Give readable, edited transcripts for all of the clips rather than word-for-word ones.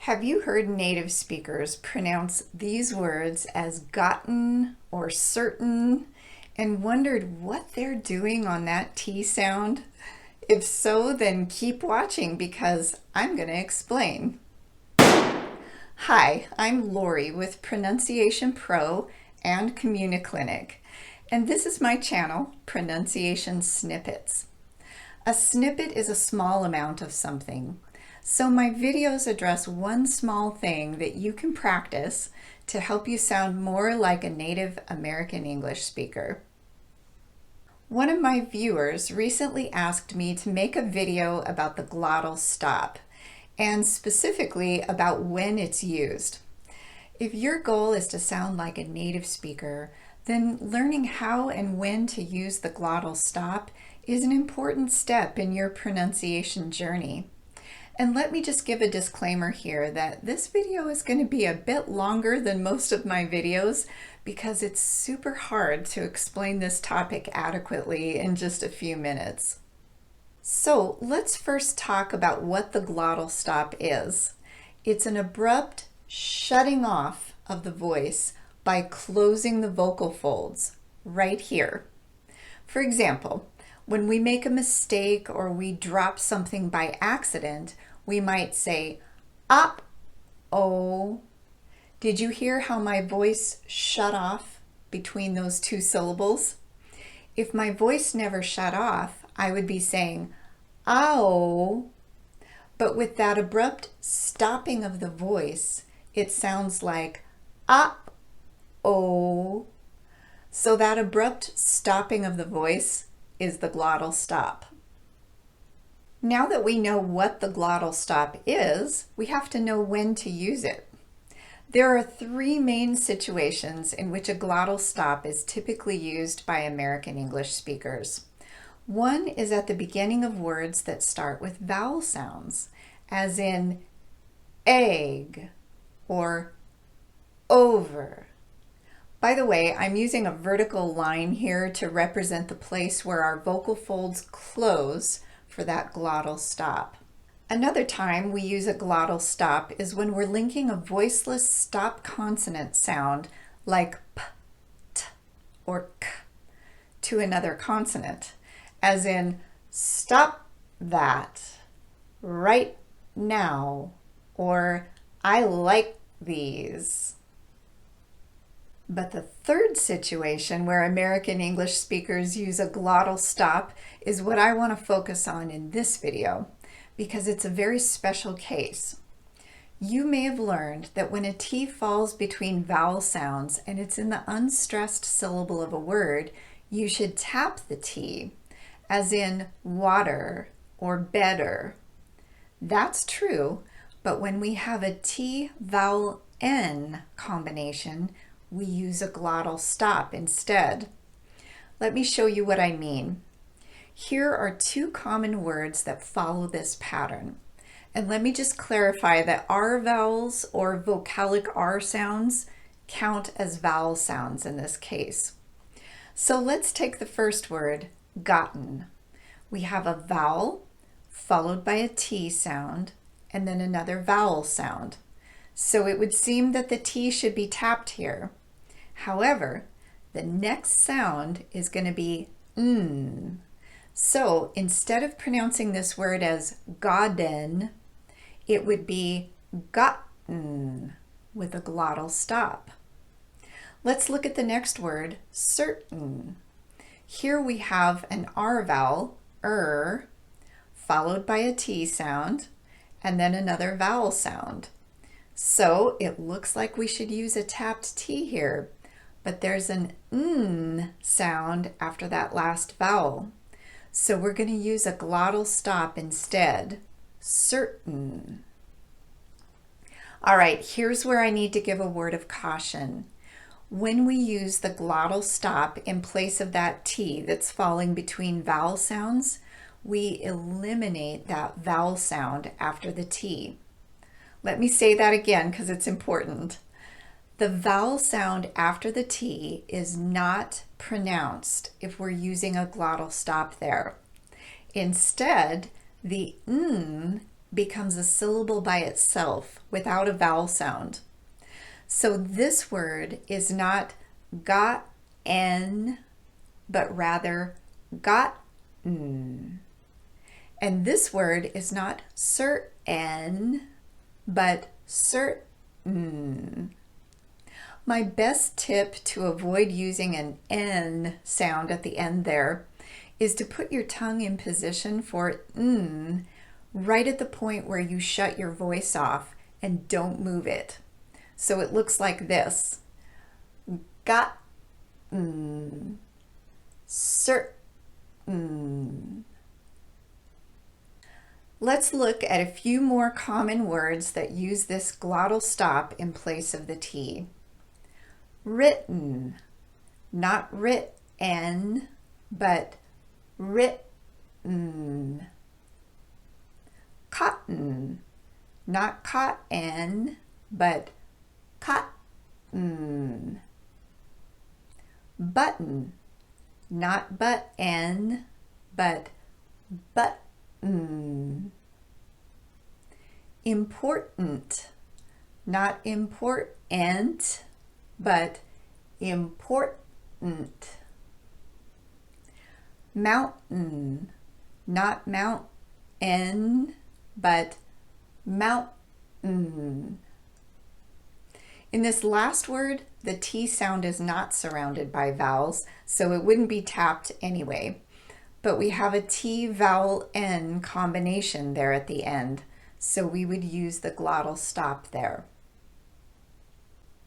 Have you heard native speakers pronounce these words as gotten or certain and wondered what they're doing on that T sound? If so, then keep watching because I'm going to explain. Hi, I'm Lori with Pronunciation Pro and CommuniClinic, and this is my channel, Pronunciation Snippets. A snippet is a small amount of something. So my videos address one small thing that you can practice to help you sound more like a native American English speaker. One of my viewers recently asked me to make a video about the glottal stop, and specifically about when it's used. If your goal is to sound like a native speaker, then learning how and when to use the glottal stop is an important step in your pronunciation journey. And let me just give a disclaimer here that this video is going to be a bit longer than most of my videos because it's super hard to explain this topic adequately in just a few minutes. So let's first talk about what the glottal stop is. It's an abrupt shutting off of the voice by closing the vocal folds right here. For example, when we make a mistake or we drop something by accident, we might say, oh. Did you hear how my voice shut off between those two syllables? If my voice never shut off, I would be saying, ow. But with that abrupt stopping of the voice, it sounds like, oh. So that abrupt stopping of the voice is the glottal stop. Now that we know what the glottal stop is, we have to know when to use it. There are three main situations in which a glottal stop is typically used by American English speakers. One is at the beginning of words that start with vowel sounds, as in egg or over. By the way, I'm using a vertical line here to represent the place where our vocal folds close for that glottal stop. Another time we use a glottal stop is when we're linking a voiceless stop consonant sound like p, t, or k to another consonant, as in stop that right now, or I like these. But the third situation where American English speakers use a glottal stop is what I want to focus on in this video, because it's a very special case. You may have learned that when a T falls between vowel sounds and it's in the unstressed syllable of a word, you should tap the T, as in water or better. That's true, but when we have a T vowel-N combination, we use a glottal stop instead. Let me show you what I mean. Here are two common words that follow this pattern. And let me just clarify that R vowels or vocalic R sounds count as vowel sounds in this case. So let's take the first word, gotten. We have a vowel followed by a T sound and then another vowel sound. So it would seem that the T should be tapped here. However, the next sound is going to be n. So instead of pronouncing this word as godden, it would be gotten with a glottal stop. Let's look at the next word, certain. Here we have an R vowel, followed by a T sound, and then another vowel sound. So it looks like we should use a tapped T here, but there's an n sound after that last vowel. So we're going to use a glottal stop instead, certain. All right, here's where I need to give a word of caution. When we use the glottal stop in place of that T that's falling between vowel sounds, we eliminate that vowel sound after the T. Let me say that again because it's important. The vowel sound after the T is not pronounced if we're using a glottal stop there. Instead, the n becomes a syllable by itself without a vowel sound. So this word is not got-n, but rather gotten. And this word is not certain, but certain. My best tip to avoid using an N sound at the end there is to put your tongue in position for N right at the point where you shut your voice off and don't move it. So it looks like this. Gotten, certain. Let's look at a few more common words that use this glottal stop in place of the T. Written, not written, but written. Cotton, not cotton, but cotton. Button, not button, but button. Important, not important, but important. Mountain, not mountain, but mountain. In this last word, the T sound is not surrounded by vowels, so it wouldn't be tapped anyway. But we have a T vowel N combination there at the end, so we would use the glottal stop there.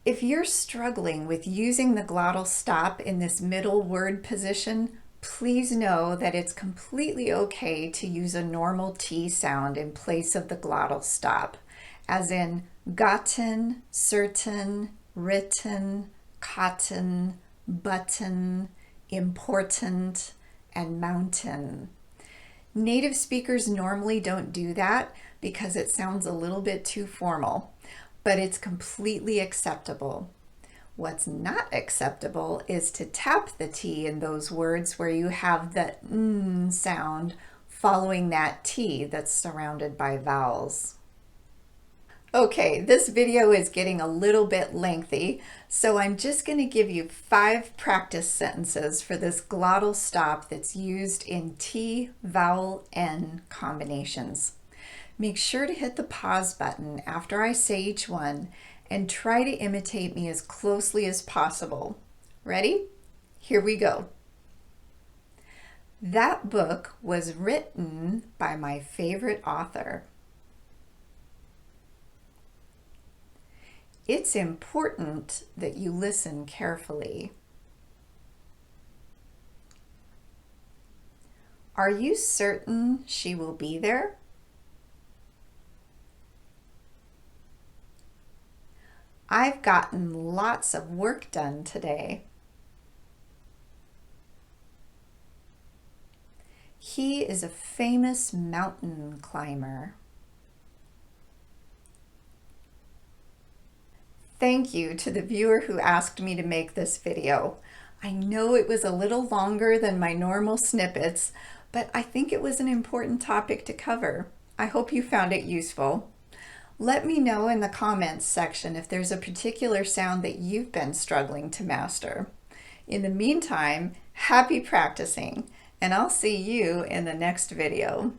If you're struggling with using the glottal stop in this middle word position, please know that it's completely okay to use a normal T sound in place of the glottal stop, as in gotten, certain, written, cotton, button, important, and mountain. Native speakers normally don't do that because it sounds a little bit too formal, but it's completely acceptable. What's not acceptable is to tap the T in those words where you have the N sound following that T that's surrounded by vowels. Okay, this video is getting a little bit lengthy, so I'm just going to give you 5 practice sentences for this glottal stop that's used in T vowel N combinations. Make sure to hit the pause button after I say each one and try to imitate me as closely as possible. Ready? Here we go. That book was written by my favorite author. It's important that you listen carefully. Are you certain she will be there? I've gotten lots of work done today. He is a famous mountain climber. Thank you to the viewer who asked me to make this video. I know it was a little longer than my normal snippets, but I think it was an important topic to cover. I hope you found it useful. Let me know in the comments section if there's a particular sound that you've been struggling to master. In the meantime, happy practicing, and I'll see you in the next video.